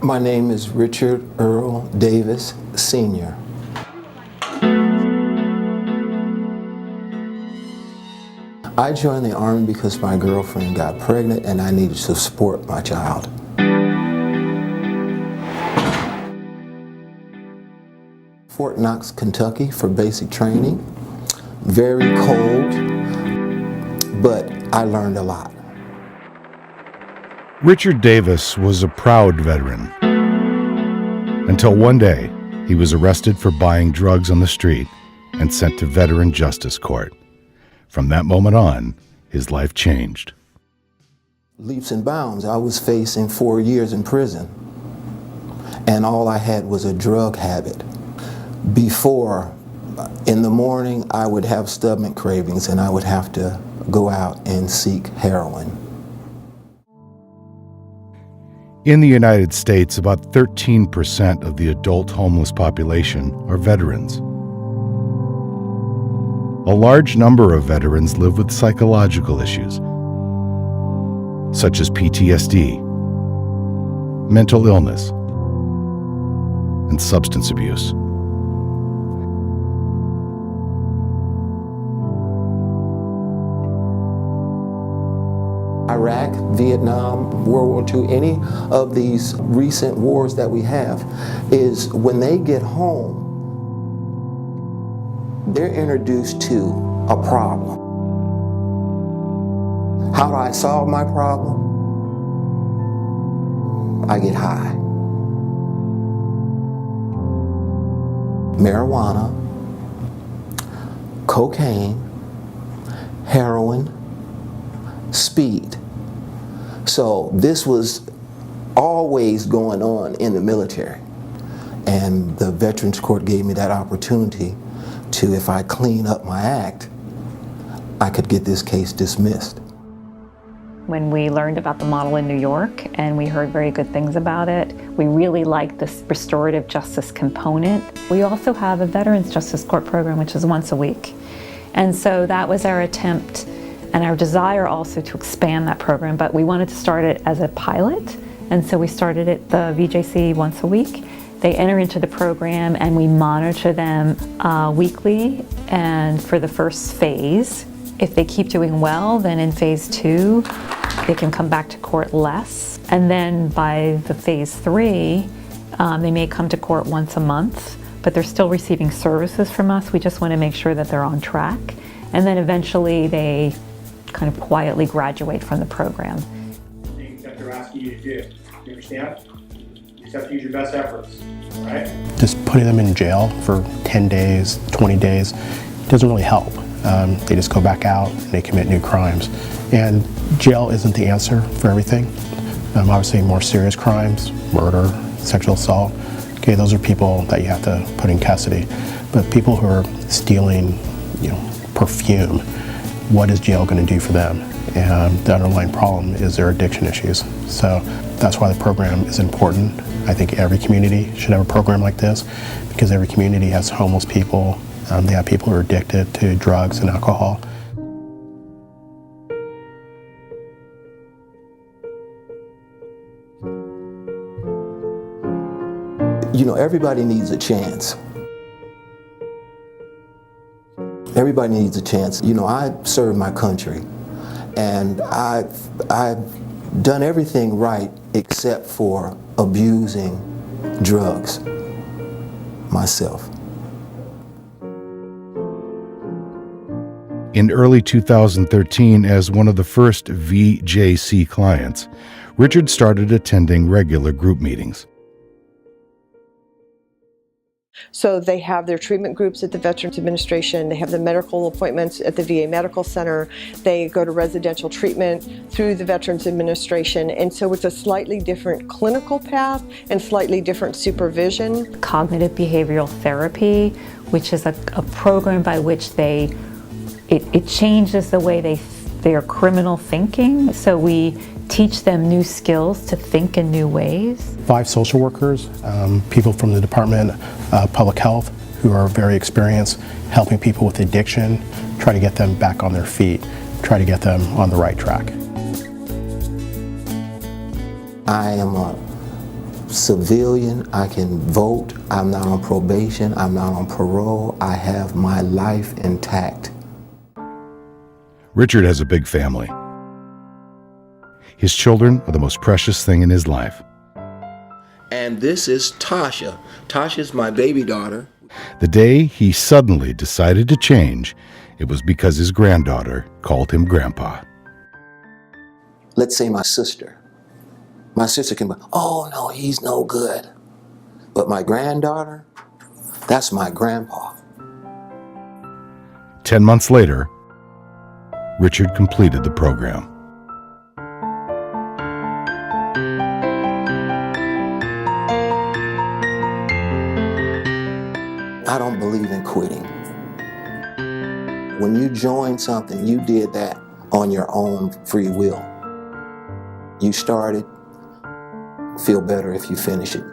My name is Richard Earl Davis, Sr. I joined the Army because my girlfriend got pregnant and I needed to support my child. Fort Knox, Kentucky for basic training. Very cold, but I learned a lot. Richard Davis was a proud veteran until one day he was arrested for buying drugs on the street and sent to Veteran Justice Court. From that moment on, his life changed. Leaps and bounds, I was facing 4 years in prison, and all I had was a drug habit. Before, in the morning, I would have stomach cravings and I would have to go out and seek heroin. In the United States, about 13% of the adult homeless population are veterans. A large number of veterans live with psychological issues, such as PTSD, mental illness, and substance abuse. Iraq, Vietnam, World War II, any of these recent wars that we have, is when they get home, they're introduced to a problem. How do I solve my problem? I get high. Marijuana, cocaine, heroin, speed. So this was always going on in the military. And the Veterans Court gave me that opportunity to, if I clean up my act, I could get this case dismissed. When we learned about the model in New York and we heard very good things about it, we really liked this restorative justice component. We also have a Veterans Justice Court program, which is once a week. And so that was our attempt and our desire also to expand that program, but we wanted to start it as a pilot. And so we started it, the VJC, once a week. They enter into the program and we monitor them weekly, and for the first phase. If they keep doing well, then in phase 2, they can come back to court less. And then by the phase 3, they may come to court once a month, but they're still receiving services from us. We just want to make sure that they're on track. And then eventually they kind of quietly graduate from the program. Things that they're asking you to do. You understand? You just have to use your best efforts, right? Just putting them in jail for 10 days, 20 days, doesn't really help. They just go back out and they commit new crimes. And jail isn't the answer for everything. Obviously more serious crimes, murder, sexual assault, okay, those are people that you have to put in custody. But people who are stealing, perfume, what is jail going to do for them? And the underlying problem is their addiction issues. So that's why the program is important. I think every community should have a program like this because every community has homeless people. They have people who are addicted to drugs and alcohol. Everybody needs a chance. Everybody needs a chance. I serve my country, and I've done everything right except for abusing drugs myself. In early 2013, as one of the first VJC clients, Richard started attending regular group meetings. So they have their treatment groups at the Veterans Administration, they have the medical appointments at the VA Medical Center, they go to residential treatment through the Veterans Administration, and so it's a slightly different clinical path and slightly different supervision. Cognitive behavioral therapy, which is a program by which it changes the way their criminal thinking. So we teach them new skills to think in new ways. 5 social workers, people from the Department of Public Health who are very experienced, helping people with addiction, try to get them back on their feet, try to get them on the right track. I am a civilian. I can vote. I'm not on probation. I'm not on parole. I have my life intact. Richard has a big family. His children are the most precious thing in his life. And this is Tasha. Tasha's my baby daughter. The day he suddenly decided to change, it was because his granddaughter called him Grandpa. Let's say my sister. My sister can be, oh no, he's no good. But my granddaughter, that's my grandpa. 10 months later, Richard completed the program. I don't believe in quitting. When you join something, you did that on your own free will. You started, feel better if you finish it.